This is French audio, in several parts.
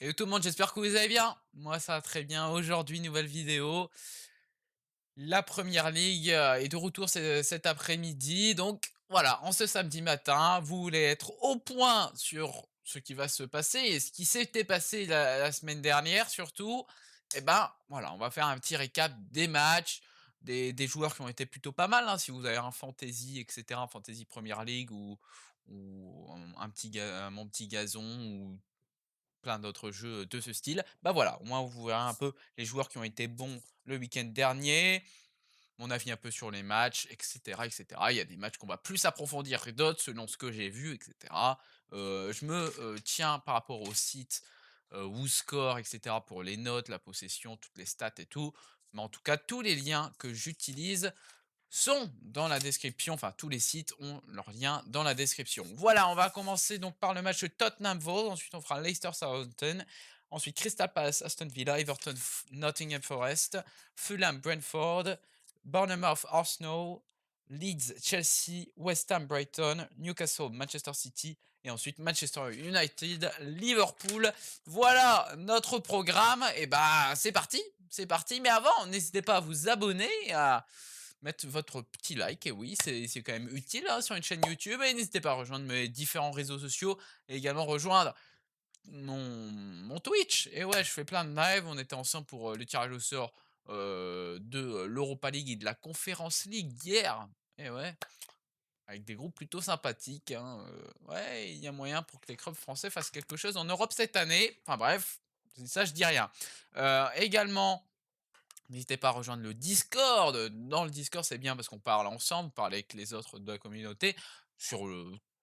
Et tout le monde, j'espère que vous allez bien. Moi, ça va très bien. Aujourd'hui, nouvelle vidéo. La première ligue est de retour cet après-midi. Donc, voilà, en ce samedi matin, vous voulez être au point sur ce qui va se passer et ce qui s'était passé la semaine dernière, surtout. Eh ben, voilà, on va faire un petit récap des matchs, des joueurs qui ont été plutôt pas mal, hein, si vous avez un fantasy, etc., un fantasy première ligue ou mon petit gazon ou plein d'autres jeux de ce style. Bah voilà, au moins vous verrez un peu les joueurs qui ont été bons le week-end dernier, mon avis un peu sur les matchs, et cetera, et cetera. Il y a des matchs qu'on va plus approfondir que d'autres selon ce que j'ai vu, et cetera. Je me, tiens par rapport au site, WhoScore, et cetera, pour les notes, la possession, toutes les stats et tout. Mais en tout cas, tous les liens que j'utilise sont dans la description, enfin tous les sites ont leur lien dans la description. Voilà, on va commencer donc par le match Tottenham Wolves, ensuite on fera Leicester Southampton, ensuite Crystal Palace Aston Villa, Everton Nottingham Forest, Fulham Brentford, Bournemouth Arsenal, Leeds Chelsea, West Ham Brighton, Newcastle Manchester City et ensuite Manchester United Liverpool. Voilà notre programme. Et bah c'est parti. Mais avant, n'hésitez pas à vous abonner, à mettre votre petit like, et oui, c'est quand même utile, hein, sur une chaîne YouTube, et n'hésitez pas à rejoindre mes différents réseaux sociaux, et également rejoindre mon Twitch. Et ouais, je fais plein de lives, on était ensemble pour le tirage au sort de l'Europa League et de la Conference League hier, et ouais, avec des groupes plutôt sympathiques, hein, ouais, il y a moyen pour que les clubs français fassent quelque chose en Europe cette année, enfin bref, ça je dis rien. Également, n'hésitez pas à rejoindre le Discord. Dans le Discord, c'est bien parce qu'on parle ensemble, on parle avec les autres de la communauté sur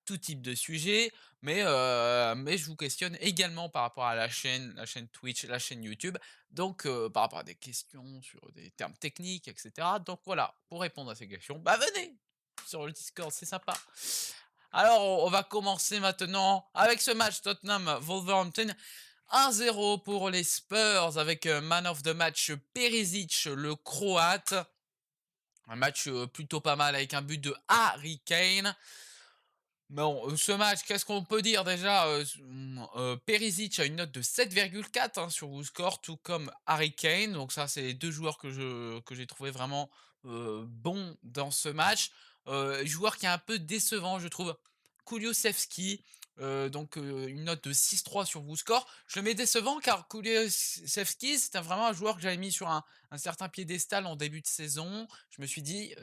tout type de sujet, mais je vous questionne également par rapport à la chaîne Twitch, la chaîne YouTube, donc par rapport à des questions sur des termes techniques, etc. Donc voilà, pour répondre à ces questions, bah venez sur le Discord, c'est sympa. Alors, on va commencer maintenant avec ce match Tottenham-Wolverhampton. 1-0 pour les Spurs avec man of the match Perisic, le Croate. Un match plutôt pas mal avec un but de Harry Kane. Bon, ce match, qu'est-ce qu'on peut dire déjà? Perisic a une note de 7,4, hein, sur WhoScore, tout comme Harry Kane. Donc ça, c'est les deux joueurs que j'ai trouvé vraiment bons dans ce match. Joueur qui est un peu décevant, je trouve, Kulusevski. Donc une note de 6,3 sur WhoScore. Je le mets décevant car Kulusevski, c'était vraiment un joueur que j'avais mis sur un certain piédestal en début de saison. Je me suis dit,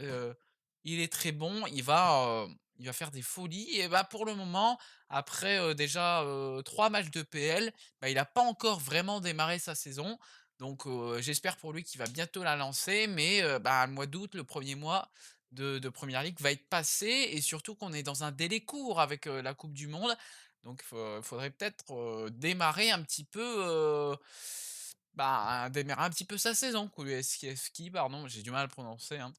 il est très bon, il va faire des folies, et bah, pour le moment, après, déjà, 3 matchs de PL, bah, il a pas encore vraiment démarré sa saison. Donc j'espère pour lui qu'il va bientôt la lancer, mais bah, le mois d'août, le premier mois de première ligue va être passé, et surtout qu'on est dans un délai court avec, la coupe du monde. Donc faudrait peut-être, démarrer un petit peu, bah, démarrer un petit peu sa saison. Kulusevski, pardon, j'ai du mal à le prononcer, hein.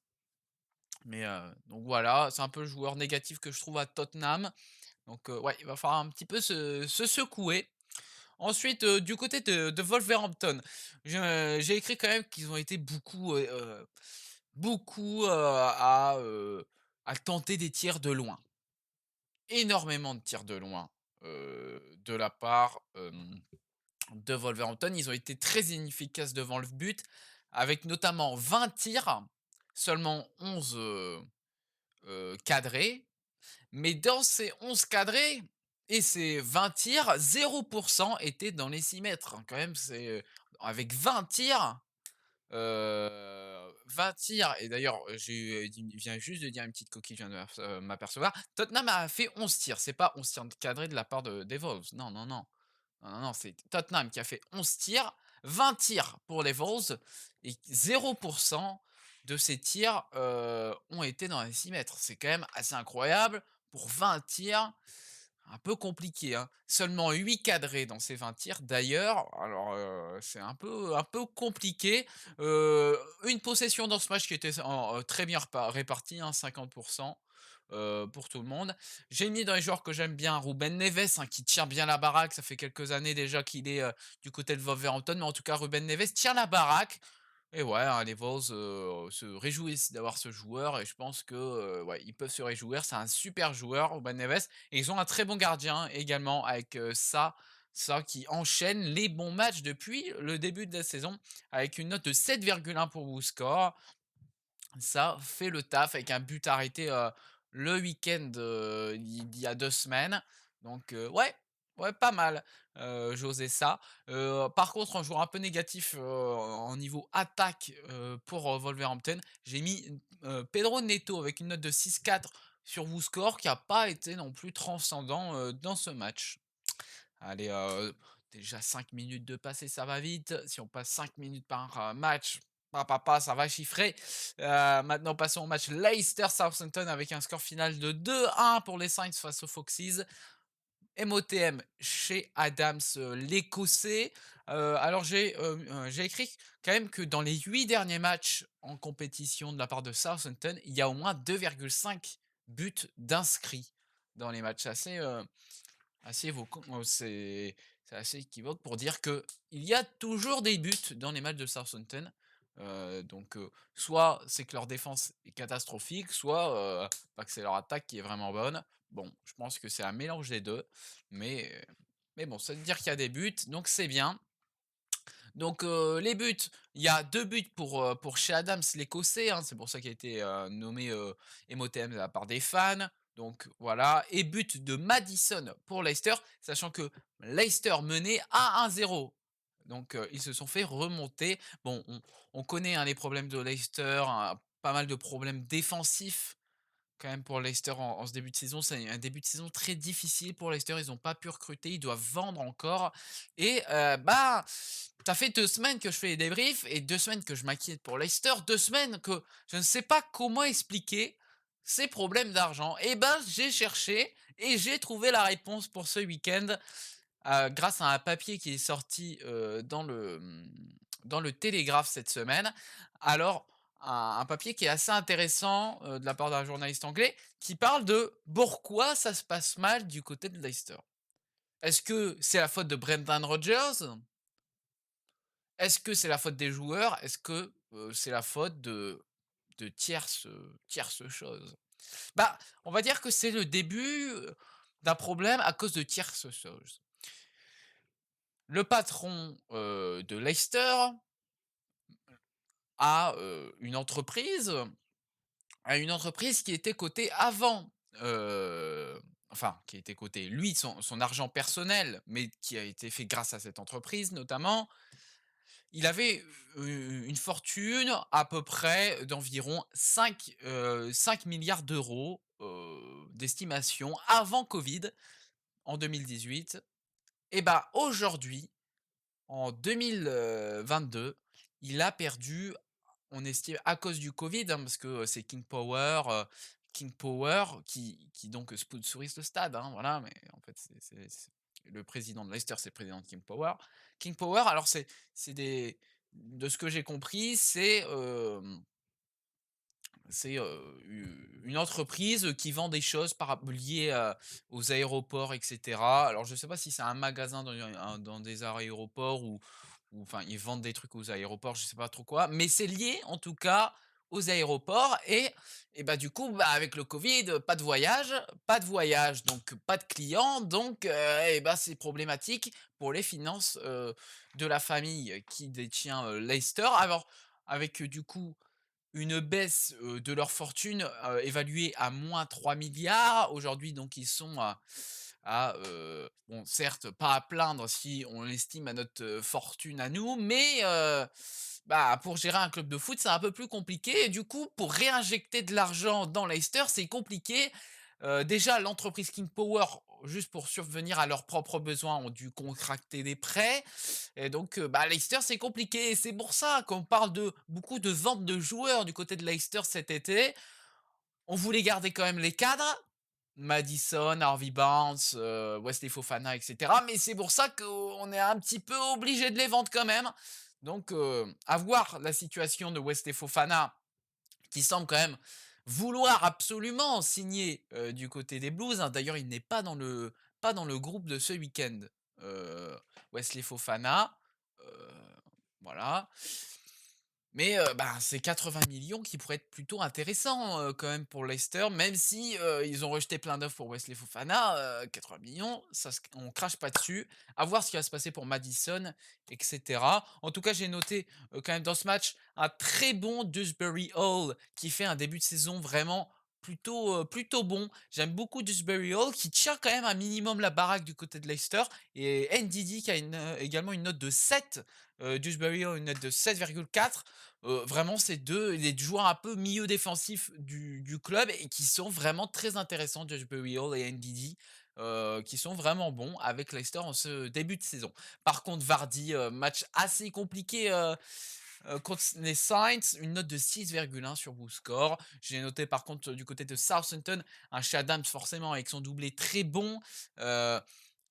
Mais donc voilà, c'est un peu le joueur négatif que je trouve à Tottenham. Donc ouais, il va falloir un petit peu se secouer. Ensuite, du côté de Wolverhampton, j'ai écrit quand même qu'ils ont été beaucoup, à tenter des tirs de loin. Énormément de tirs de loin, de la part, de Wolverhampton. Ils ont été très inefficaces devant le but, avec notamment 20 tirs, seulement 11 cadrés. Mais dans ces 11 cadrés et ces 20 tirs, 0% étaient dans les 6 mètres, hein. Quand même, avec 20 tirs, 20 tirs, et d'ailleurs, viens juste de dire une petite coquille, je viens de m'apercevoir. Tottenham a fait 11 tirs, c'est pas 11 tirs cadrés de la part des Wolves. Non, non, non. Non, non, non, c'est Tottenham qui a fait 11 tirs, 20 tirs pour les Wolves, et 0% de ces tirs ont été dans les 6 mètres. C'est quand même assez incroyable pour 20 tirs. Un peu compliqué, hein. Seulement 8 cadrés dans ces 20 tirs d'ailleurs, alors c'est un peu compliqué. Une possession dans ce match qui était très bien répartie, hein, 50 pour tout le monde. J'ai mis dans les joueurs que j'aime bien Ruben Neves, hein, qui tient bien la baraque. Ça fait quelques années déjà qu'il est du côté de Wolverhampton, mais en tout cas Ruben Neves tient la baraque. Et ouais, hein, les Wolves se réjouissent d'avoir ce joueur, et je pense que ouais, ils peuvent se réjouir. C'est un super joueur, Ruben Neves, et ils ont un très bon gardien également avec ça. ça qui enchaîne les bons matchs depuis le début de la saison, avec une note de 7,1 pour WhoScore. Ça fait le taf avec un but arrêté, le week-end, il y a 2 semaines. Donc ouais, ouais, pas mal, José ça. Par contre, en joueur un peu négatif, en niveau attaque, pour, Wolverhampton, j'ai mis, Pedro Neto avec une note de 6,4 sur WhoScore qui a pas été non plus transcendant, dans ce match. Allez, déjà 5 minutes de passé, ça va vite. Si on passe 5 minutes par, match, ça va chiffrer. Maintenant passons au match Leicester-Southampton avec un score final de 2-1 pour les Saints face aux Foxes. MOTM chez Adams, l'Écossais. Alors j'ai écrit quand même que dans les 8 derniers matchs en compétition de la part de Southampton, il y a au moins 2,5 buts d'inscrits dans les matchs. Assez évoquant, c'est assez équivoque pour dire que il y a toujours des buts dans les matchs de Southampton. Donc soit c'est que leur défense est catastrophique, soit, bah, que c'est leur attaque qui est vraiment bonne. Bon, je pense que c'est un mélange des 2, mais mais bon, ça veut dire qu'il y a des buts, donc c'est bien. Donc les buts, il y a 2 buts pour Che Adams, l'Écossais, hein, c'est pour ça qu'il a été, nommé, MOTM de la part des fans. Donc voilà, et but de Maddison pour Leicester, sachant que Leicester menait à 1-0. Donc ils se sont fait remonter. Bon, on connaît, hein, les problèmes de Leicester, hein, pas mal de problèmes défensifs quand même pour Leicester en ce début de saison. C'est un début de saison très difficile pour Leicester. Ils n'ont pas pu recruter, ils doivent vendre encore. Et bah, ça fait 2 semaines que je fais les débriefs et 2 semaines que je m'inquiète pour Leicester. 2 semaines que je ne sais pas comment expliquer ces problèmes d'argent. Et ben, j'ai cherché et j'ai trouvé la réponse pour ce week-end grâce à un papier qui est sorti dans le Télégraphe cette semaine. Alors, un papier qui est assez intéressant de la part d'un journaliste anglais qui parle de pourquoi ça se passe mal du côté de Leicester. Est-ce que c'est la faute de Brendan Rodgers? Est-ce que c'est la faute des joueurs? Est-ce que c'est la faute de tierces choses? Bah, on va dire que c'est le début d'un problème à cause de tierces choses. Le patron de Leicester a une entreprise qui était cotée avant, enfin qui était cotée, lui, son argent personnel, mais qui a été fait grâce à cette entreprise notamment. Il avait une fortune à peu près d'environ 5 milliards d'euros d'estimation avant Covid, en 2018. Et bah, aujourd'hui, en 2022, il a perdu, on estime à cause du Covid, hein, parce que, c'est King Power qui donc sponsorise le stade, hein, voilà, mais en fait, c'est le président de Leicester, c'est le président de King Power. King Power, alors c'est des de ce que j'ai compris, c'est, une entreprise qui vend des choses liées aux aéroports et cetera. Alors je sais pas si c'est un magasin dans des aéroports ou enfin ils vendent des trucs aux aéroports, je sais pas trop quoi, mais c'est lié en tout cas aux aéroports et bah, du coup, bah, avec le covid, pas de voyage, donc pas de clients, donc et bah, c'est problématique pour les finances, de la famille qui détient, Leicester. Alors avec, du coup une baisse, de leur fortune, évaluée à -3 milliards. Aujourd'hui, donc ils sont bon certes pas à plaindre si on l'estime à notre, fortune à nous, mais bah, pour gérer un club de foot, c'est un peu plus compliqué et du coup, pour réinjecter de l'argent dans Leicester, c'est compliqué. Déjà l'entreprise King Power, juste pour subvenir à leurs propres besoins, ont dû contracter des prêts et donc bah, Leicester, c'est compliqué et c'est pour ça qu'on parle de beaucoup de ventes de joueurs du côté de Leicester cet été. On voulait garder quand même les cadres, Maddison, Harvey Barnes, Wesley Fofana et cetera, mais c'est pour ça qu'on est un petit peu obligé de les vendre quand même. Donc à voir la situation de Wesley Fofana qui semble quand même vouloir absolument signer, du côté des Blues, hein. D'ailleurs, il n'est pas dans le groupe de ce week-end, heu, Wesley Fofana, heu, voilà. Mais c'est 80 millions qui pourraient être plutôt intéressants, quand même pour Leicester, même si, ils ont rejeté plein d'offres pour Wesley Fofana, 80 millions, ça se on crache pas dessus. À voir ce qui va se passer pour Maddison et cetera. En tout cas, j'ai noté, quand même dans ce match, un très bon Dewsbury Hall qui fait un début de saison vraiment plutôt bon. J'aime beaucoup Dewsbury Hall qui tient quand même un minimum la baraque du côté de Leicester et Ndidi qui a également une note de 7, Dewsbury Hall une note de 7,4. Vraiment, c'est les joueurs un peu milieu défensif du club et qui sont vraiment très intéressants, Josh Hall et Ndidi, qui sont vraiment bons avec Leicester en ce début de saison. Par contre, Vardy, match assez compliqué contre les Saints, une note de 6,1 sur WhoScore. J'ai noté par contre du côté de Southampton, un Che Adams forcément avec son doublé très bon. euh,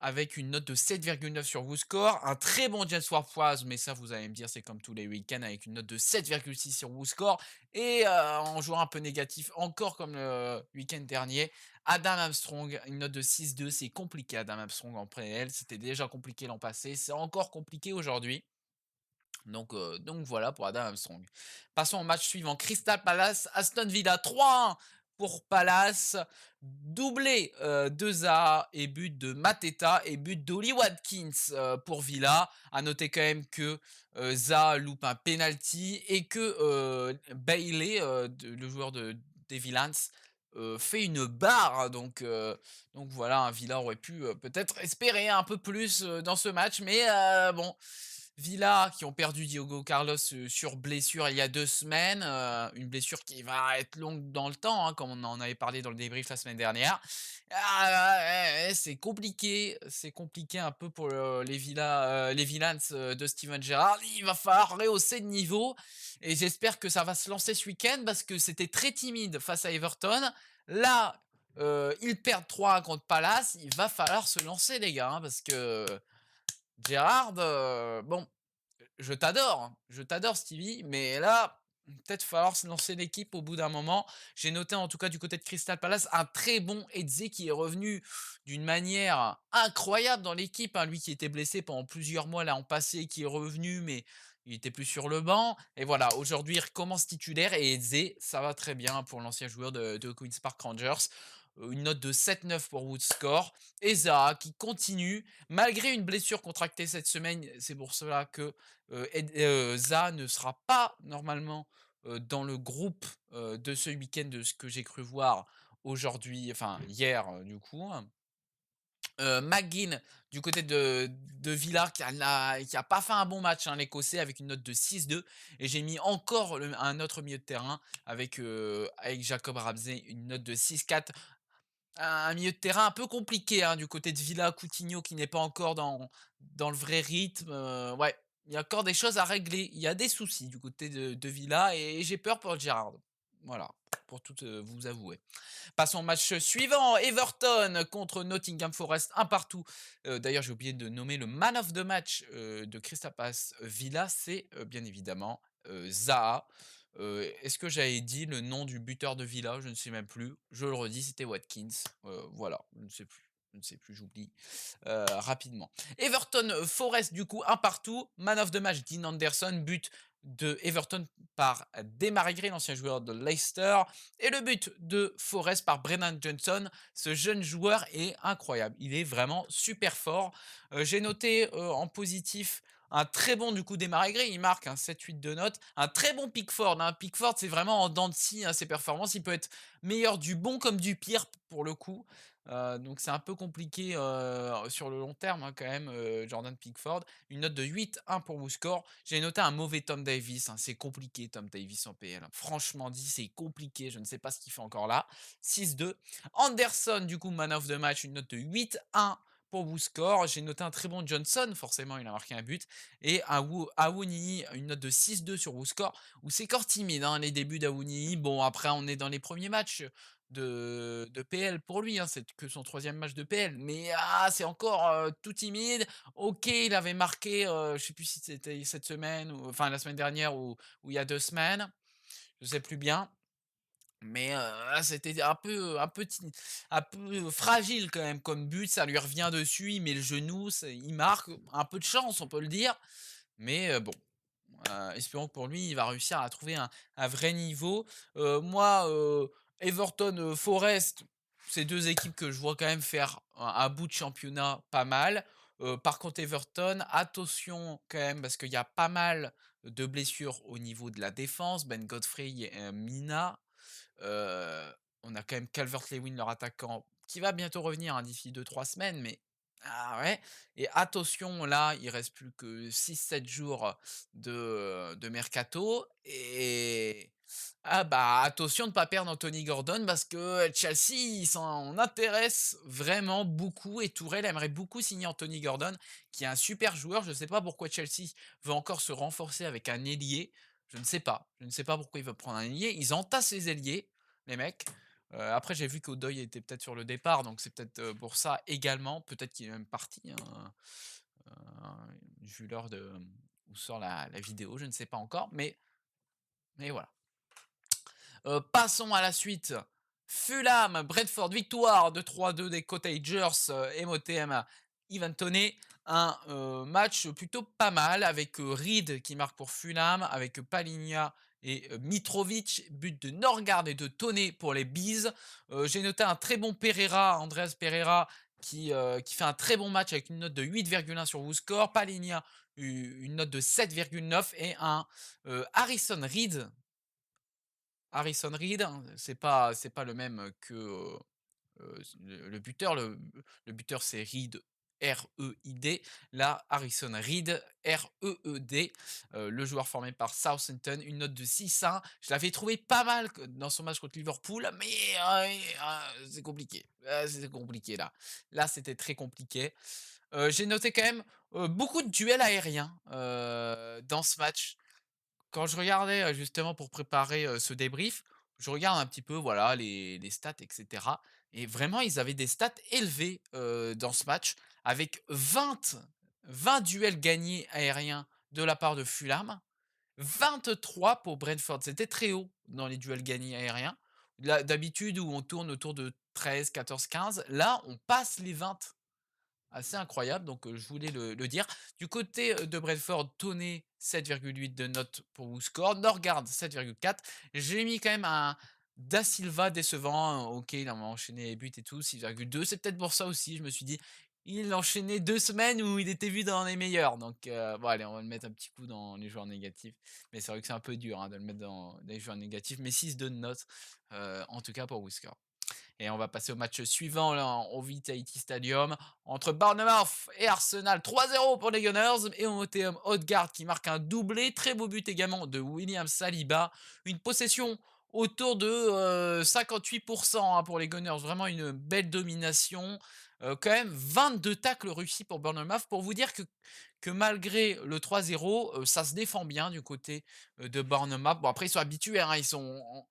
avec une note de 7,9 sur WhoScore. Un très bon James Ward-Prowse, mais ça vous allez me dire, c'est comme tous les week-ends, avec une note de 7,6 sur WhoScore. Et en jouant un peu négatif, encore comme le week-end dernier, Adam Armstrong, une note de 6,2. C'est compliqué, Adam Armstrong en PL. C'était déjà compliqué l'an passé, c'est encore compliqué aujourd'hui. Donc voilà pour Adam Armstrong. Passons au match suivant. Crystal Palace, Aston Villa 3-1 pour Palace. Doublé de Zaha et but de Mateta et but d'Oli Watkins pour Villa. À noter quand même que Zaha loupe un penalty et que Bailey, le joueur des Villans, fait une barre. Donc voilà, un Villa aurait pu peut-être espérer un peu plus dans ce match. Mais bon, Villa qui ont perdu Diogo Carlos sur blessure il y a 2 semaines, une blessure qui va être longue dans le temps, hein, comme on en avait parlé dans le débrief la semaine dernière. C'est compliqué un peu pour les Villans de Steven Gerrard. Il va falloir rehausser de niveau et j'espère que ça va se lancer ce week-end parce que c'était très timide face à Everton. Là, ils perdent 3 contre Palace, il va falloir se lancer les gars, hein, parce que Gerrard, bon, je t'adore Stevie, mais là, peut-être falloir se lancer l'équipe au bout d'un moment. J'ai noté en tout cas du côté de Crystal Palace un très bon Eze qui est revenu d'une manière incroyable dans l'équipe, hein. Lui qui était blessé pendant plusieurs mois là en passé, qui est revenu, mais il était plus sur le banc. Et voilà, aujourd'hui il recommence titulaire et Eze, ça va très bien pour l'ancien joueur de Queen's Park Rangers. Une note de 7,9 pour Woodscore. Et Zaha qui continue, malgré une blessure contractée cette semaine. C'est pour cela que Zaha ne sera pas normalement dans le groupe de ce week-end, de ce que j'ai cru voir aujourd'hui, enfin hier du coup. McGinn du côté de Villa qui a pas fait un bon match, hein, l'Écossais, avec une note de 6,2. Et j'ai mis encore un autre milieu de terrain avec Jacob Ramsey, une note de 6,4. Un milieu de terrain un peu compliqué, hein, du côté de Villa, Coutinho qui n'est pas encore dans le vrai rythme. Ouais, il y a encore des choses à régler. Il y a des soucis du côté de Villa et j'ai peur pour Gerrard. Voilà, pour tout vous avouer. Passons au match suivant. Everton contre Nottingham Forest, un partout. D'ailleurs, j'ai oublié de nommer le man of the match de Crystal Palace Villa, c'est bien évidemment Zaha. Est-ce que j'avais dit le nom du buteur de Villa? Je ne sais même plus. Je le redis, c'était Watkins. Voilà, je ne sais plus. Je ne sais plus, j'oublie rapidement. Everton Forest, du coup, un partout. Man of the match, Dean Anderson. But de Everton par Demarai Gray, l'ancien joueur de Leicester. Et le but de Forest par Brennan Johnson. Ce jeune joueur est incroyable. Il est vraiment super fort. J'ai noté en positif un très bon du coup Demarai Gray, il marque un 7-8 de notes. Un très bon Pickford, hein. Pickford, c'est vraiment en dents de scie, hein, ses performances. Il peut être meilleur du bon comme du pire pour le coup. Donc c'est un peu compliqué sur le long terme, hein, quand même, Jordan Pickford. Une note de 8,1 pour WhoScore. J'ai noté un mauvais Tom Davis, hein. C'est compliqué Tom Davis en PL, hein. Franchement dit, c'est compliqué. Je ne sais pas ce qu'il fait encore là. 6,2. Anderson, du coup, man of the match, une note de 8,1 pour WhoScore. J'ai noté un très bon Johnson, forcément, il a marqué un but. Et un Awoniyi, une note de 6,2 sur WhoScore, où c'est encore timide, hein, les débuts d'Awoniyi. Bon, après, on est dans les premiers matchs de PL pour lui, hein, c'est que son troisième match de PL. Mais c'est encore tout timide. Ok, il avait marqué, je sais plus si c'était cette semaine, ou enfin la semaine dernière, ou il y a 2 semaines, je sais plus bien. Mais c'était un peu fragile quand même comme but, ça lui revient dessus, il met le genou, il marque, un peu de chance, on peut le dire. Mais bon, Espérons que pour lui, il va réussir à trouver un vrai niveau. Moi, Everton, Forest, c'est 2 équipes que je vois quand même faire un bout de championnat pas mal. Par contre Everton, attention quand même parce qu'il y a pas mal de blessures au niveau de la défense. Ben Godfrey et Mina. Heu, on a quand même Calvert-Lewin, leur attaquant, qui va bientôt revenir, hein, d'ici 2-3 semaines, mais ah ouais, et attention là, il reste plus que 6-7 jours de mercato et ah bah, attention de ne pas perdre Anthony Gordon parce que Chelsea, il s'en intéresse vraiment beaucoup et Tourelle aimerait beaucoup signer Anthony Gordon, qui est un super joueur. Je ne sais pas pourquoi Chelsea veut encore se renforcer avec un ailier. Je ne sais pas. Je ne sais pas pourquoi ils veulent prendre un ailier. Ils entassent les ailiers, les mecs. Après, j'ai vu qu'Odoi était peut-être sur le départ, donc c'est peut-être pour ça également. Peut-être qu'il est même parti, hein, vu l'heure de où sort la vidéo, je ne sais pas encore, mais voilà. Passons à la suite. Fulham, Brentford, victoire de 3-2 des Cottagers, MOTM Ivan Toney. Un match plutôt pas mal avec Reed qui marque pour Fulham, avec Palinha et Mitrovic, but de Norgard et de Toney pour les Bees. J'ai noté un très bon Pereira, Andreas Pereira, qui fait un très bon match avec une note de 8,1 sur WhoScore. Palinha, une note de 7,9 et un Harrison Reed. Harrison Reed, hein, c'est pas le même que, le buteur. Le buteur, c'est Reed, R-E-I-D. Là, Harrison Reed, R-E-E-D, le joueur formé par Southampton, une note de 6,1. Je l'avais trouvé pas mal dans son match contre Liverpool, mais c'est compliqué. C'est compliqué là. Là, c'était très compliqué. J'ai noté quand même, beaucoup de duels aériens, dans ce match. Quand je regardais, justement pour préparer, ce débrief, je regarde un petit peu, voilà, les stats et cetera, et vraiment ils avaient des stats élevées, dans ce match avec 20 duels gagnés aériens de la part de Fulham, 23 pour Brentford. C'était très haut dans les duels gagnés aériens. Là, d'habitude où on tourne autour de 13, 14, 15, là on passe les 20. Assez incroyable, donc je voulais le dire. Du côté, de Brentford, Toney 7,8 de note pour WhoScore, Norgard 7,4. J'ai mis quand même un Da Silva décevant, OK, il a enchaîné les buts et tout, 6,2. C'est peut-être pour ça aussi, je me suis dit: «Il a enchaîné 2 semaines où il était vu dans les meilleurs», donc bon allez, on va le mettre un petit coup dans les joueurs négatifs. Mais c'est vrai que c'est un peu dur, hein, de le mettre dans les joueurs négatifs, mais 6 de note, en tout cas pour WhoScore. Et on va passer au match suivant là, au Vitality Stadium entre Bournemouth et Arsenal. 3-0 pour les Gunners et au Tottenham Odegaard qui marque un doublé. Très beau but également de William Saliba. Une possession autour de 58%, hein, pour les Gunners. Vraiment une belle domination. Quand même 22 tacles réussis pour Bournemouth. Pour vous dire que malgré le 3-0, ça se défend bien du côté de Bournemouth. Bon après ils sont habitués, hein, ils sont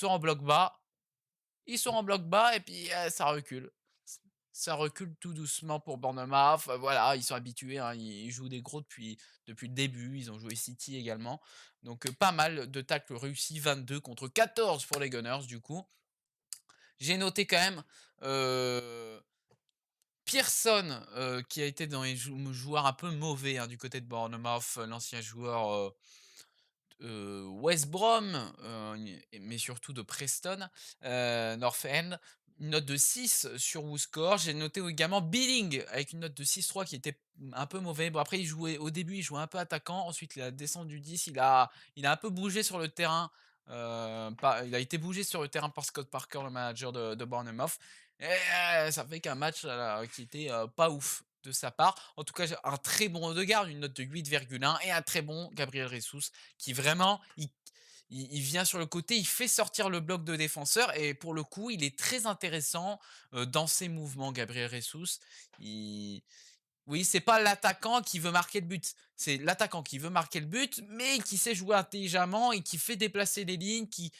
en bloc bas. Ils sont en bloc bas et puis, ça recule. Ça recule tout doucement pour Bournemouth, voilà, ils sont habitués, hein, ils jouent des gros depuis le début, ils ont joué City également. Donc, pas mal de tacles réussis, 22 contre 14 pour les Gunners du coup. J'ai noté quand même, Pearson, qui a été dans les joueurs un peu mauvais, hein, du côté de Bournemouth, l'ancien joueur, West Brom, mais surtout de Preston, North End. Une note de 6 sur WhoScore. J'ai noté également Billing avec une note de 6,3 qui était un peu mauvais. Bon après au début, il jouait un peu attaquant, ensuite il a descendu 10, il a un peu bougé sur le terrain, il a été bougé sur le terrain par Scott Parker, le manager de Bournemouth, et ça fait qu'un match, qui était, pas ouf de sa part. En tout cas, j'ai un très bon Odegaard, une note de 8,1, et un très bon Gabriel Jesus qui vraiment, il vient sur le côté, il fait sortir le bloc de défenseurs et pour le coup, il est très intéressant, dans ses mouvements, Gabriel Jesus. Il Oui, c'est pas l'attaquant qui veut marquer le but. C'est l'attaquant qui veut marquer le but, mais qui sait jouer intelligemment et qui fait déplacer les lignes, qui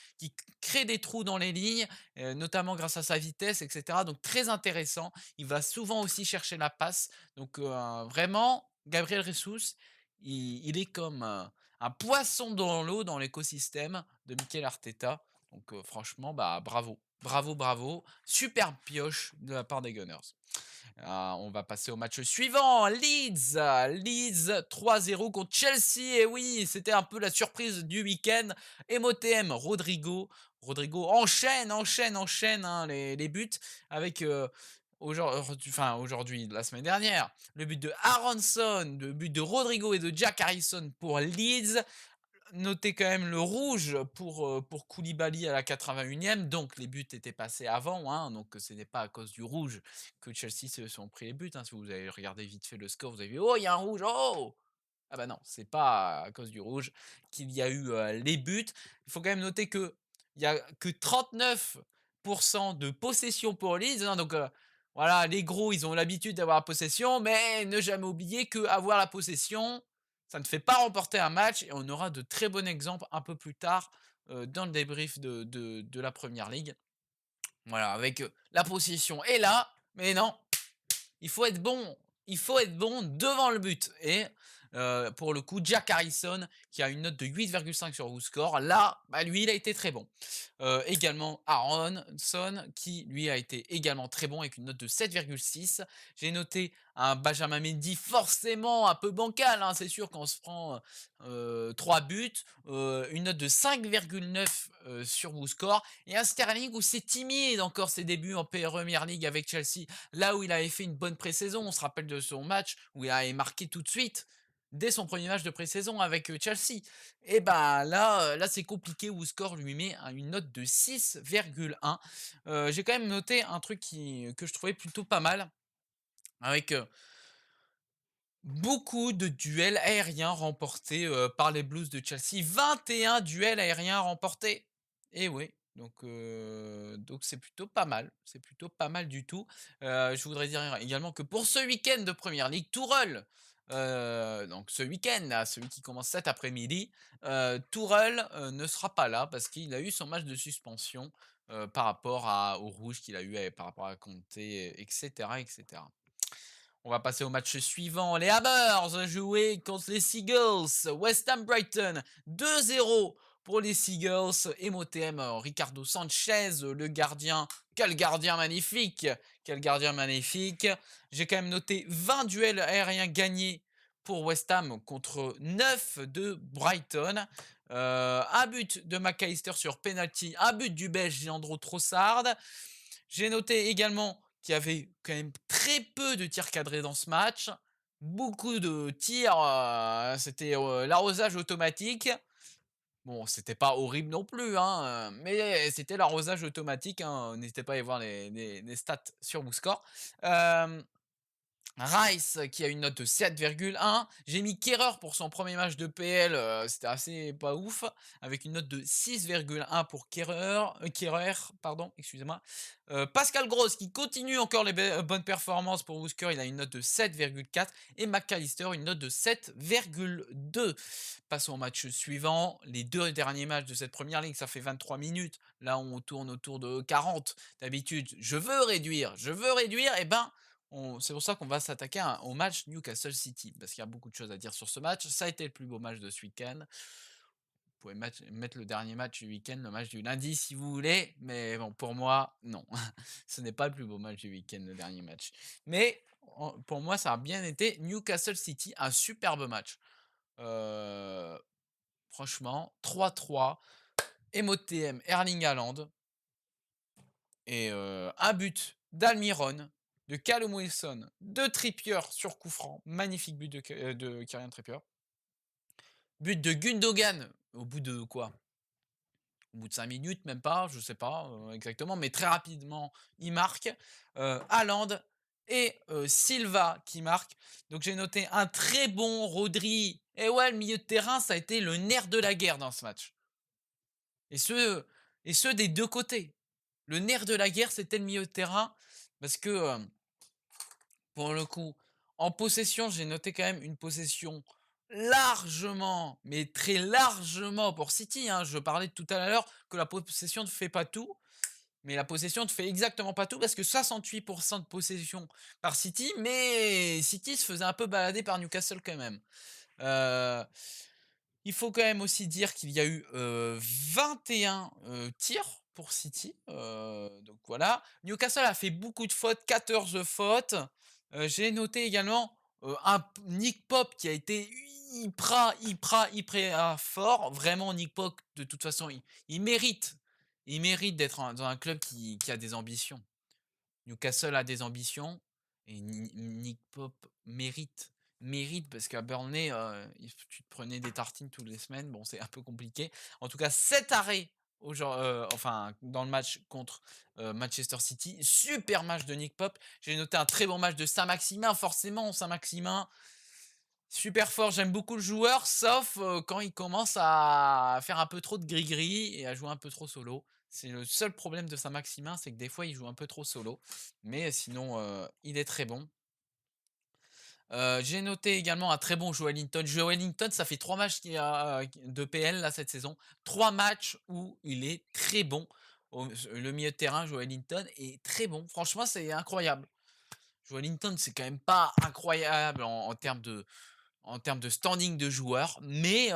crée des trous dans les lignes, notamment grâce à sa vitesse, et cetera. Donc très intéressant. Il va souvent aussi chercher la passe. Donc vraiment, Gabriel Jesus, il est comme un poisson dans l'eau dans l'écosystème de Mikel Arteta. Donc franchement, bah bravo. Bravo, bravo. Superbe pioche de la part des Gunners. On va passer au match suivant, Leeds 3-0 contre Chelsea et oui, c'était un peu la surprise du week-end. MOTM, Rodrigo enchaîne, hein, les buts avec, aujourd'hui, la semaine dernière, le but de Aronson, le but de Rodrigo et de Jack Harrison pour Leeds. Notez quand même le rouge pour Koulibaly à la 81e, donc les buts étaient passés avant, hein, donc ce n'est pas à cause du rouge que Chelsea se sont pris les buts, hein. Si vous avez regardé vite fait le score, vous avez vu: «Oh, il y a un rouge, oh!» Ah bah non, c'est pas à cause du rouge qu'il y a eu, les buts. Il faut quand même noter qu'il y a que 39 de possession pour Leeds, hein, donc voilà, les gros, ils ont l'habitude d'avoir la possession, mais ne jamais oublier qu'avoir la possession, ça ne fait pas remporter un match et on aura de très bons exemples un peu plus tard, dans le débrief de la Première Ligue. Voilà, avec, la possession est là, mais non, il faut être bon, il faut être bon devant le but et pour le coup, Jack Harrison qui a une note de 8,5 sur WhoScore, là, bah, lui, il a été très bon. Également Aronson qui, lui, a été également très bon avec une note de 7,6. J'ai noté un Benjamin Mendy forcément un peu bancal, hein, c'est sûr qu'on se prend 3 buts, une note de 5,9 sur WhoScore et un Sterling où c'est timide encore ses débuts en Première League avec Chelsea. Là où il avait fait une bonne pré-saison, on se rappelle de son match où il avait marqué tout de suite, dès son premier match de pré-saison avec Chelsea. Et ben là, là c'est compliqué, WhoScore lui met une note de 6,1. J'ai quand même noté un truc que je trouvais plutôt pas mal, avec beaucoup de duels aériens remportés par les Blues de Chelsea. 21 duels aériens remportés. Et oui, donc c'est plutôt pas mal. C'est plutôt pas mal du tout. Je voudrais dire également que pour ce week-end de Première Ligue, Tourelle, donc ce week-end, là, celui qui commence cet après-midi, Tourelle ne sera pas là parce qu'il a eu son match de suspension par rapport au rouge qu'il a eu par rapport à Conte, etc., etc. On va passer au match suivant. Les Hammers ont joué contre les Seagulls. West Ham Brighton 2-0 pour les Seagulls. MOTM, Ricardo Sanchez, le gardien. Quel gardien magnifique! Quel gardien magnifique! J'ai quand même noté 20 duels aériens gagnés pour West Ham contre 9 de Brighton. Un but de McAllister sur penalty, un but du Belge Leandro Trossard. J'ai noté également qu'il y avait quand même très peu de tirs cadrés dans ce match. Beaucoup de tirs, c'était l'arrosage automatique. Bon, c'était pas horrible non plus, hein, mais c'était l'arrosage automatique, hein. N'hésitez pas à aller voir les stats sur WhoScore. Rice qui a une note de 7,1. J'ai mis Kehrer pour son premier match de PL, c'était assez pas ouf, avec une note de 6,1 pour Kehrer, pardon, excusez-moi. Pascal Gross qui continue encore les bonnes performances pour Worcester, il a une note de 7,4 et McAllister une note de 7,2. Passons au match suivant, les deux derniers matchs de cette première ligue, ça fait 23 minutes. Là, on tourne autour de 40. D'habitude, je veux réduire, et ben c'est pour ça qu'on va s'attaquer au match Newcastle City, parce qu'il y a beaucoup de choses à dire sur ce match. Ça a été le plus beau match de ce week-end. Vous pouvez mettre le dernier match du week-end, le match du lundi si vous voulez, mais bon, pour moi, non. Ce n'est pas le plus beau match du week-end, le dernier match. Mais pour moi, ça a bien été Newcastle City, un superbe match. Euh, Franchement, 3-3, MOTM, Erling Haaland, et un but d'Almiron, de Callum Wilson, de Trippier sur coup franc. Magnifique but de Kieran Trippier. But de Gundogan, au bout de quoi? Au bout de 5 minutes, même pas, je sais pas exactement, mais très rapidement, il marque. Haaland et Silva qui marquent. Donc j'ai noté un très bon Rodri. Et ouais, le milieu de terrain, ça a été le nerf de la guerre dans ce match. Et ce des deux côtés. Le nerf de la guerre, c'était le milieu de terrain, parce que, pour le coup, en possession, j'ai noté quand même une possession largement, mais très largement pour City, hein. Je parlais tout à l'heure que la possession ne fait pas tout, mais la possession ne fait exactement pas tout parce que 68 de possession par City, mais City se faisait un peu balader par Newcastle quand même. Heu, il faut quand même aussi dire qu'il y a eu, 21 tirs pour City, donc voilà. Newcastle a fait beaucoup de fautes, 14 fautes. J'ai noté également, Nick Pope qui a été hyper fort. Vraiment Nick Pope de toute façon, il mérite d'être dans un club qui a des ambitions. Newcastle a des ambitions et Nick Pope mérite parce qu'à Burnley, tu te prenais des tartines toutes les semaines. Bon, c'est un peu compliqué. En tout cas, 7 arrêts enfin, dans le match contre Manchester City. Super match de Nick Pope. J'ai noté un très bon match de Saint-Maximin. Forcément, Saint-Maximin, super fort. J'aime beaucoup le joueur, sauf quand il commence à faire un peu trop de gris-gris et à jouer un peu trop solo. C'est le seul problème de Saint-Maximin, c'est que des fois, il joue un peu trop solo. Mais sinon, il est très bon. J'ai noté également un très bon Joelinton. Joelinton, ça fait 3 matchs de PL là cette saison. 3 matchs où il est très bon. Le milieu de terrain, Joelinton est très bon. Franchement, c'est incroyable. Joelinton, c'est quand même pas incroyable en termes de standing de joueur, mais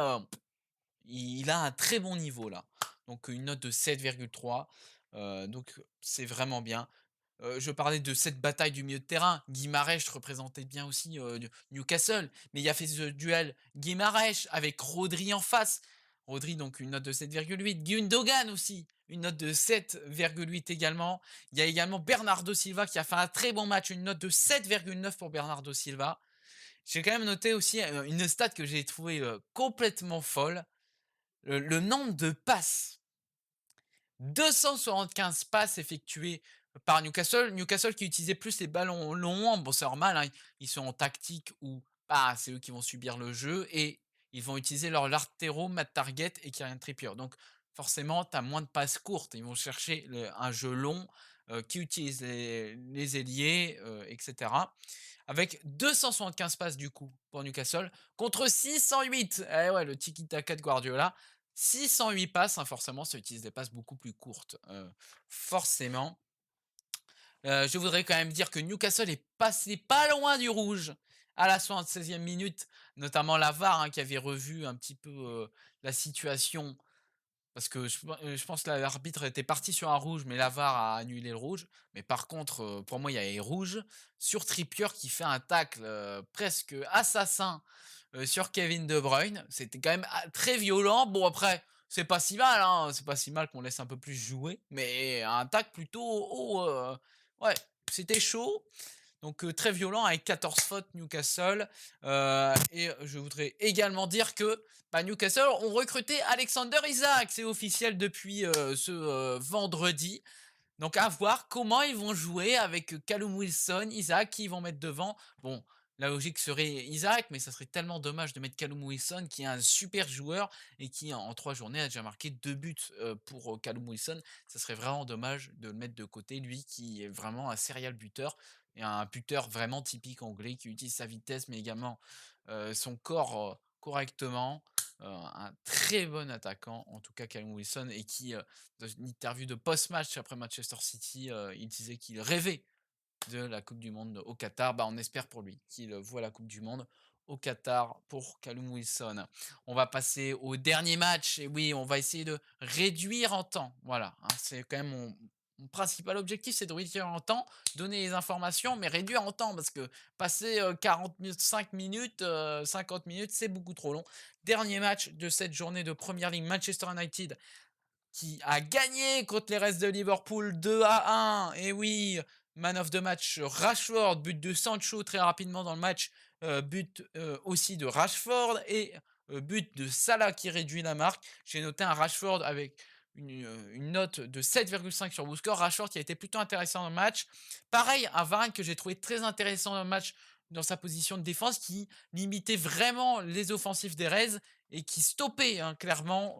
il a un très bon niveau là. Donc une note de 7,3. Donc c'est vraiment bien. Je parlais de cette bataille du milieu de terrain. Guimarães représentait bien aussi Newcastle, mais il y a fait ce duel Guimarães avec Rodri en face. Rodri, donc une note de 7,8. Gundogan aussi, une note de 7,8 également. Il y a également Bernardo Silva qui a fait un très bon match, une note de 7,9 pour Bernardo Silva. J'ai quand même noté aussi une stat que j'ai trouvée complètement folle. Le nombre de passes, 275 passes effectuées par Newcastle. Newcastle qui utilisait plus les ballons longs. Bon, c'est normal, hein, ils sont en tactique où bah, c'est eux qui vont subir le jeu et ils vont utiliser leur latéraux, Matt Target et Kieran Trippier. Donc, forcément, tu as moins de passes courtes. Ils vont chercher un jeu long qui utilise les ailiers, etc. Avec 275 passes du coup pour Newcastle contre 608. Eh ouais, le tiki-taka de Guardiola. 608 passes, hein, forcément, ça utilise des passes beaucoup plus courtes. Forcément. Je voudrais quand même dire que Newcastle est passé pas loin du rouge à la 76e minute, notamment la VAR hein, qui avait revu un petit peu la situation parce que je pense que l'arbitre était parti sur un rouge, mais la VAR a annulé le rouge. Mais par contre, pour moi, il y avait rouge sur Trippier qui fait un tacle presque assassin sur Kevin De Bruyne. C'était quand même très violent. Bon, après, c'est pas si mal, hein. C'est pas si mal qu'on laisse un peu plus jouer. Mais un tacle plutôt haut. Ouais, c'était chaud. Donc très violent avec 14 fautes Newcastle. Et je voudrais également dire que bah, Newcastle ont recruté Alexander Isaac. C'est officiel depuis ce vendredi. Donc à voir comment ils vont jouer avec Callum Wilson, Isaac, qui ils vont mettre devant. Bon, la logique serait Isaac, mais ça serait tellement dommage de mettre Callum Wilson, qui est un super joueur et qui en 3 journées a déjà marqué 2 buts pour Callum Wilson. Ça serait vraiment dommage de le mettre de côté, lui qui est vraiment un serial buteur et un buteur vraiment typique anglais qui utilise sa vitesse mais également son corps correctement. Un très bon attaquant, en tout cas Callum Wilson, et qui, dans une interview de post-match après Manchester City, il disait qu'il rêvait de la Coupe du Monde au Qatar. Bah, on espère pour lui qu'il voit la Coupe du Monde au Qatar pour Callum Wilson. On va passer au dernier match, et oui, on va essayer de réduire en temps. Voilà, hein, c'est quand même mon principal objectif, c'est de réduire en temps, donner les informations, mais réduire en temps, parce que passer 45 minutes, 50 minutes, c'est beaucoup trop long. Dernier match de cette journée de Première Ligue, Manchester United qui a gagné contre les restes de Liverpool 2-1. Et oui, man of the match Rashford, but de Sancho très rapidement dans le match, but aussi de Rashford et but de Salah qui réduit la marque. J'ai noté un Rashford avec une note de 7,5 sur WhoScore. Rashford qui a été plutôt intéressant dans le match. Pareil, un Varane que j'ai trouvé très intéressant dans le match dans sa position de défense qui limitait vraiment les offensifs des Reds et qui stoppait hein, clairement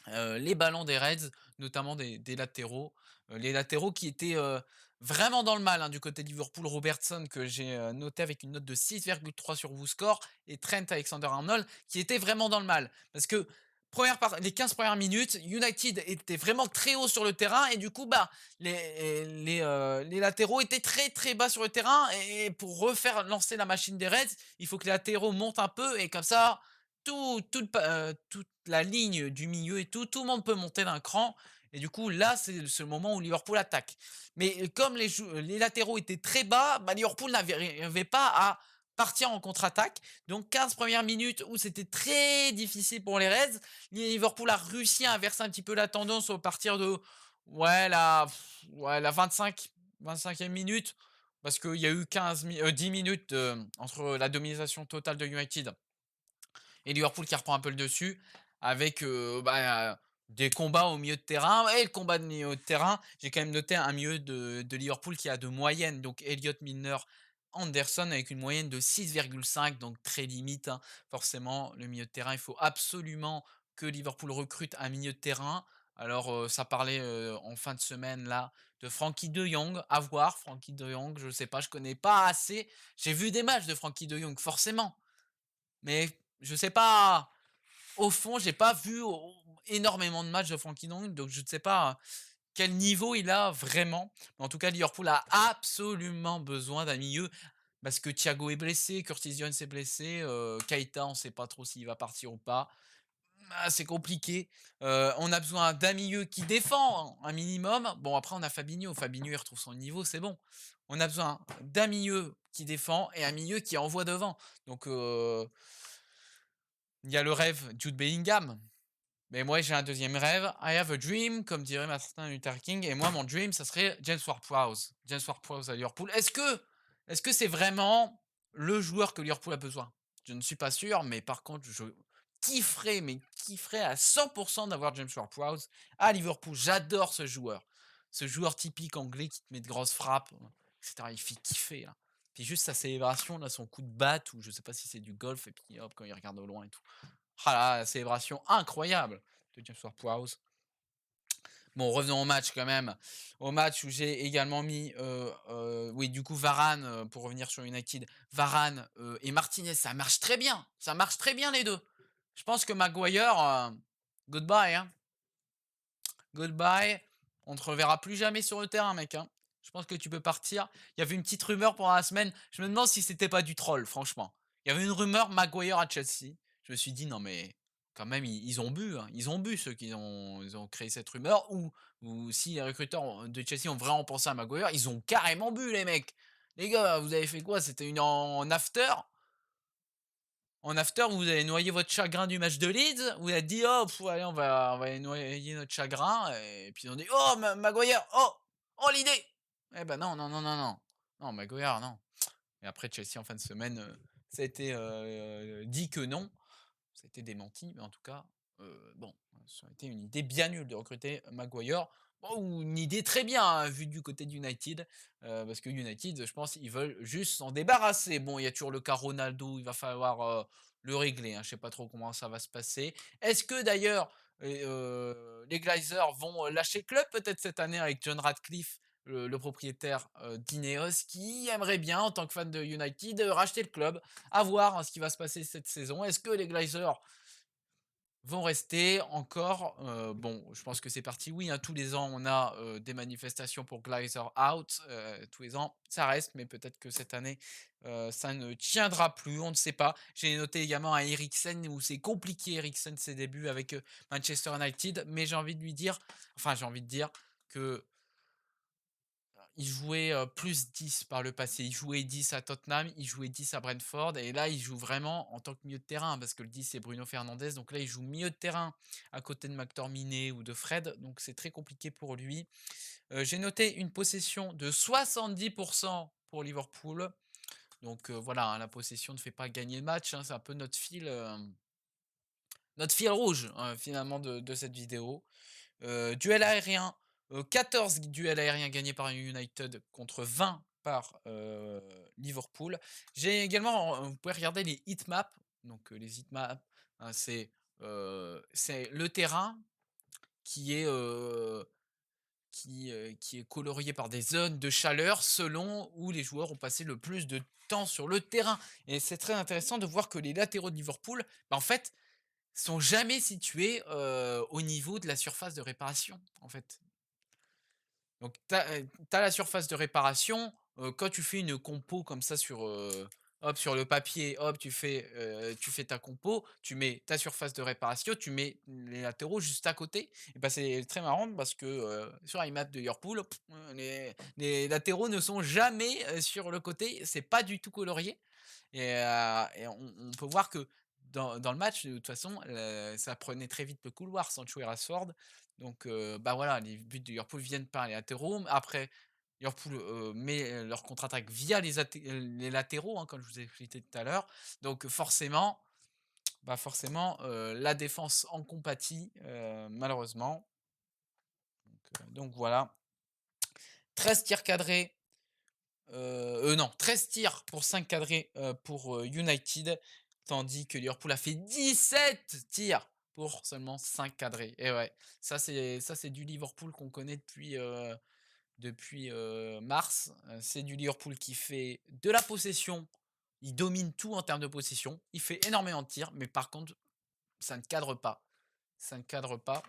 les ballons des Reds, notamment des latéraux. Les latéraux qui étaient vraiment dans le mal hein, du côté de Liverpool. Robertson, que j'ai noté avec une note de 6,3 sur WhoScore, et Trent Alexander-Arnold, qui étaient vraiment dans le mal. Parce que les 15 premières minutes, United était vraiment très haut sur le terrain, et du coup, bah, les latéraux étaient très très bas sur le terrain, et pour refaire lancer la machine des Reds, il faut que les latéraux montent un peu, et comme ça, toute la ligne du milieu et tout le monde peut monter d'un cran et du coup là, c'est le moment où Liverpool attaque. Mais comme les latéraux étaient très bas, bah, Liverpool n'avait pas à partir en contre-attaque. Donc 15 premières minutes où c'était très difficile pour les Reds. Liverpool a réussi à inverser un petit peu la tendance au partir de la 25e minute parce qu'il y a eu 10 minutes entre la domination totale de United et Liverpool qui reprend un peu le dessus avec des combats au milieu de terrain. Et le combat de milieu de terrain, j'ai quand même noté un milieu de Liverpool qui a de moyenne, donc Elliott, Milner, Anderson avec une moyenne de 6,5, donc très limite. Hein. Forcément, le milieu de terrain, il faut absolument que Liverpool recrute un milieu de terrain. Alors, ça parlait en fin de semaine là de Frankie de Jong. À voir, Frankie de Jong, je ne sais pas, je connais pas assez. J'ai vu des matchs de Frankie de Jong, forcément. Mais je sais pas, au fond, j'ai pas vu énormément de matchs de Frankie de Jong, donc je ne sais pas quel niveau il a vraiment. Mais en tout cas, Liverpool a absolument besoin d'un milieu parce que Thiago est blessé, Curtis Jones est blessé, Keita, on ne sait pas trop s'il va partir ou pas. Ah, c'est compliqué. On a besoin d'un milieu qui défend un minimum. Bon, après, on a Fabinho. Fabinho, il retrouve son niveau, c'est bon. On a besoin d'un milieu qui défend et un milieu qui envoie devant. Donc, il y a le rêve Jude Bellingham. Mais moi, j'ai un deuxième rêve. I have a dream, comme dirait Martin Luther King. Et moi, mon dream, ça serait James Ward-Prowse. James Ward-Prowse à Liverpool. Est-ce que c'est vraiment le joueur que Liverpool a besoin? Je ne suis pas sûr, mais par contre, je kifferais à 100% d'avoir James Ward-Prowse à Liverpool. J'adore ce joueur. Ce joueur typique anglais qui te met de grosses frappes, etc. Il fait kiffer, là. Puis juste sa célébration, là, son coup de batte, ou je sais pas si c'est du golf, et puis hop, quand il regarde au loin et tout. Ah là, la célébration incroyable de James Ward-Prowse. Bon, revenons au match quand même. Au match où j'ai également mis, oui, du coup, Varane, pour revenir sur United, Varane et Martinez, ça marche très bien. Ça marche très bien les deux. Je pense que Maguire, goodbye. Hein. Goodbye. On ne te reverra plus jamais sur le terrain, mec. Hein. Je pense que tu peux partir. Il y avait une petite rumeur pendant la semaine. Je me demande si c'était pas du troll, franchement. Il y avait une rumeur Maguire à Chelsea. Je me suis dit, non, mais quand même, ils ont bu. Hein. Ils ont bu, ceux qui ils ont créé cette rumeur. Ou si les recruteurs de Chelsea ont vraiment pensé à Maguire, ils ont carrément bu, les mecs. Les gars, vous avez fait quoi? C'était une en after? En after, vous avez noyé votre chagrin du match de Leeds. Vous avez dit, oh, allez, on va noyer notre chagrin. Et puis on dit, oh, Maguire, oh, l'idée. Eh ben non, non, non, non, non. Non, Maguire, non. Et après, Chelsea, en fin de semaine, ça a été dit que non. Ça a été démenti, mais en tout cas, bon, ça a été une idée bien nulle de recruter Maguire. Bon, ou une idée très bien, hein, vu du côté d'United, parce que United, je pense, ils veulent juste s'en débarrasser. Bon, il y a toujours le cas Ronaldo, il va falloir le régler. Hein, je sais pas trop comment ça va se passer. Est-ce que d'ailleurs, les Glazers vont lâcher le club peut-être cette année avec John Radcliffe, le propriétaire d'Ineos, qui aimerait bien, en tant que fan de United, racheter le club? À voir hein, ce qui va se passer cette saison. Est-ce que les Glazers vont rester encore bon, je pense que c'est parti oui, hein, tous les ans on a des manifestations pour Glazer out, tous les ans ça reste, mais peut-être que cette année ça ne tiendra plus, on ne sait pas. J'ai noté également à Eriksen où c'est compliqué Eriksen ses débuts avec Manchester United, mais j'ai envie de dire que il jouait plus 10 par le passé. Il jouait 10 à Tottenham, il jouait 10 à Brentford, et là, il joue vraiment en tant que milieu de terrain, parce que le 10, c'est Bruno Fernandes. Donc là, il joue milieu de terrain à côté de McTominay ou de Fred, donc c'est très compliqué pour lui. J'ai noté une possession de 70% pour Liverpool. Donc voilà, hein, la possession ne fait pas gagner le match, hein, c'est un peu notre fil rouge, finalement, de cette vidéo. Duel aérien, 14 duels aériens gagnés par United contre 20 par Liverpool. J'ai également, vous pouvez regarder les heatmaps. Donc les heatmaps, hein, c'est le terrain qui est, qui est colorié par des zones de chaleur selon où les joueurs ont passé le plus de temps sur le terrain. Et c'est très intéressant de voir que les latéraux de Liverpool, bah, en fait, sont jamais situés au niveau de la surface de réparation, en fait. Donc tu as la surface de réparation, quand tu fais une compo comme ça sur, hop, sur le papier, hop, tu fais ta compo, tu mets ta surface de réparation, tu mets les latéraux juste à côté et bah, c'est très marrant parce que, sur iMap de Liverpool, les latéraux ne sont jamais, sur le côté, c'est pas du tout colorié et on peut voir que dans le match, de toute façon, ça prenait très vite le couloir, Sancho et Rashford. Donc, bah, voilà, les buts de Liverpool viennent par les latéraux. Après, Liverpool, met, leur contre-attaque via les latéraux, hein, comme je vous ai expliqué tout à l'heure. Donc, forcément, la défense en compatit, malheureusement. Donc voilà. 13 tirs cadrés. Non, 13 tirs pour 5 cadrés, pour, United, tandis que Liverpool a fait 17 tirs pour seulement 5 cadrés et ouais, ça c'est du Liverpool qu'on connaît depuis mars. C'est du Liverpool qui fait de la possession, il domine tout en termes de possession, il fait énormément de tirs, mais par contre, ça ne cadre pas. Ça ne cadre pas.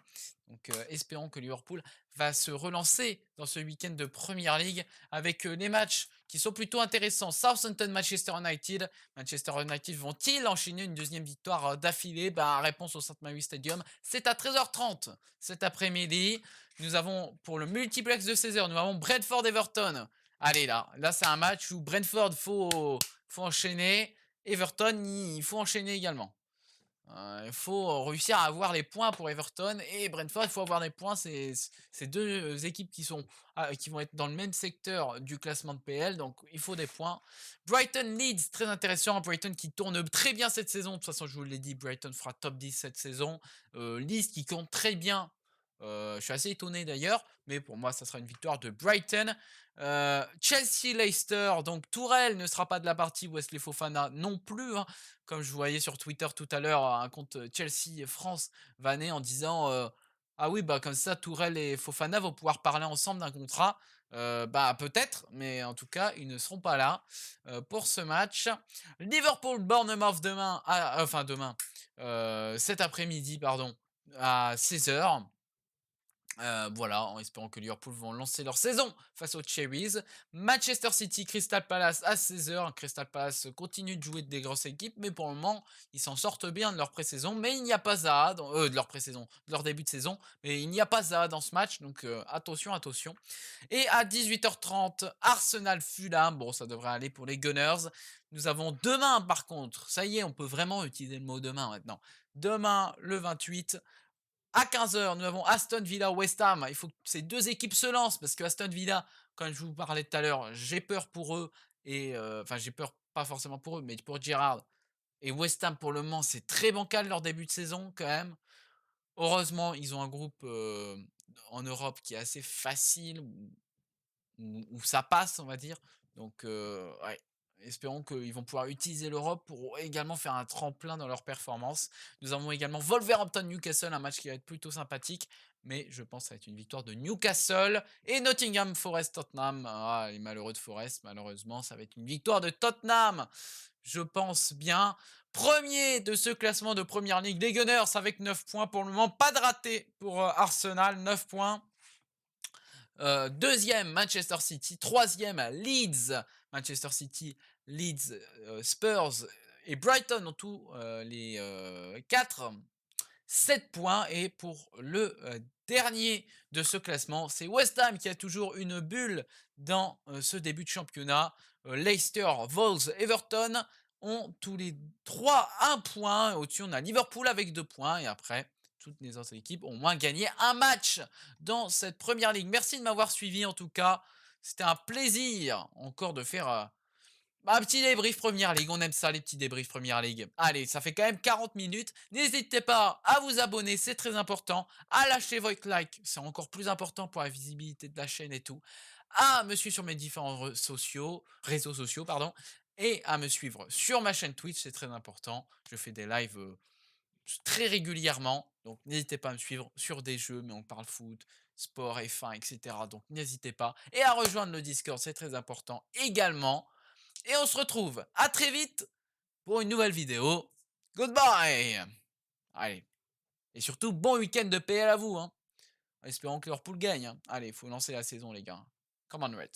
Donc, espérons que Liverpool va se relancer dans ce week-end de Premier League avec les matchs qui sont plutôt intéressants. Southampton, Manchester United. Manchester United vont-ils enchaîner une deuxième victoire d'affilée? Bah, réponse au St. Mary's Stadium. C'est à 13h30 cet après-midi. Nous avons pour le multiplex de 16h, nous avons Brentford-Everton. Allez là c'est un match où Brentford faut enchaîner. Everton, il faut enchaîner également. Il faut réussir à avoir les points pour Everton et Brentford, il faut avoir des points. C'est 2 équipes qui vont être dans le même secteur du classement de PL, donc il faut des points. Brighton Leeds, très intéressant. Brighton qui tourne très bien cette saison. De toute façon, je vous l'ai dit, Brighton fera top 10 cette saison. Leeds qui compte très bien. Je suis assez étonné d'ailleurs, mais pour moi, ça sera une victoire de Brighton. Chelsea-Leicester, donc Tourelle ne sera pas de la partie, Wesley Fofana non plus, hein. Comme je voyais sur Twitter tout à l'heure, un compte Chelsea France vanné en disant ah oui, bah comme ça, Tourelle et Fofana vont pouvoir parler ensemble d'un contrat. Bah peut-être, mais en tout cas, ils ne seront pas là pour ce match. Liverpool-Bournemouth demain, enfin demain, cet après-midi, pardon, à 16h. Voilà, en espérant que Liverpool vont lancer leur saison face aux Cherries. Manchester City, Crystal Palace à 16h. Crystal Palace continue de jouer des grosses équipes, mais pour le moment, ils s'en sortent bien de leur pré-saison. Mais il n'y a pas Zaha, de leur pré-saison, de leur début de saison. Mais il n'y a pas Zaha dans ce match, donc attention, attention. Et à 18h30, Arsenal-Fulham. Bon, ça devrait aller pour les Gunners. Nous avons demain, par contre, ça y est, on peut vraiment utiliser le mot demain maintenant. Demain, le 28, à 15h, nous avons Aston Villa West Ham. Il faut que ces 2 équipes se lancent parce que Aston Villa, comme je vous parlais tout à l'heure, j'ai peur pour eux et enfin j'ai peur pas forcément pour eux, mais pour Gerrard et West Ham pour le moment, c'est très bancal leur début de saison quand même. Heureusement, ils ont un groupe, en Europe qui est assez facile où ça passe, on va dire. Donc, ouais, espérons qu'ils vont pouvoir utiliser l'Europe pour également faire un tremplin dans leur performance. Nous avons également Wolverhampton-Newcastle, un match qui va être plutôt sympathique, mais je pense que ça va être une victoire de Newcastle. Et Nottingham Forest-Tottenham, ah, les malheureux de Forest, malheureusement, ça va être une victoire de Tottenham, je pense bien. Premier de ce classement de Première Ligue, les Gunners avec 9 points pour le moment, pas de raté pour Arsenal, 9 points. Deuxième, Manchester City. Troisième, Leeds. Manchester City, Leeds, Spurs et Brighton ont tous les 4 7 points. Et pour le dernier de ce classement, c'est West Ham qui a toujours une bulle dans ce début de championnat. Leicester, Wolves, Everton ont tous les 3 1 point. Au-dessus, on a Liverpool avec 2 points. Et après, toutes les autres équipes ont au moins gagné un match dans cette première ligue. Merci de m'avoir suivi en tout cas. C'était un plaisir encore de faire un petit débrief Première Ligue. On aime ça, les petits débriefs Première Ligue. Allez, ça fait quand même 40 minutes. N'hésitez pas à vous abonner, c'est très important. À lâcher votre like, c'est encore plus important pour la visibilité de la chaîne et tout. À me suivre sur mes différents réseaux sociaux, pardon. Et à me suivre sur ma chaîne Twitch, c'est très important. Je fais des lives très régulièrement. Donc n'hésitez pas à me suivre sur des jeux, mais on parle foot, sport, F1, etc. Donc n'hésitez pas. Et à rejoindre le Discord, c'est très important également. Et on se retrouve à très vite pour une nouvelle vidéo. Goodbye. Allez. Et surtout, bon week-end de PL à vous. Hein. Espérons que Liverpool gagne. Hein. Allez, il faut lancer la saison, les gars. Come on, Red.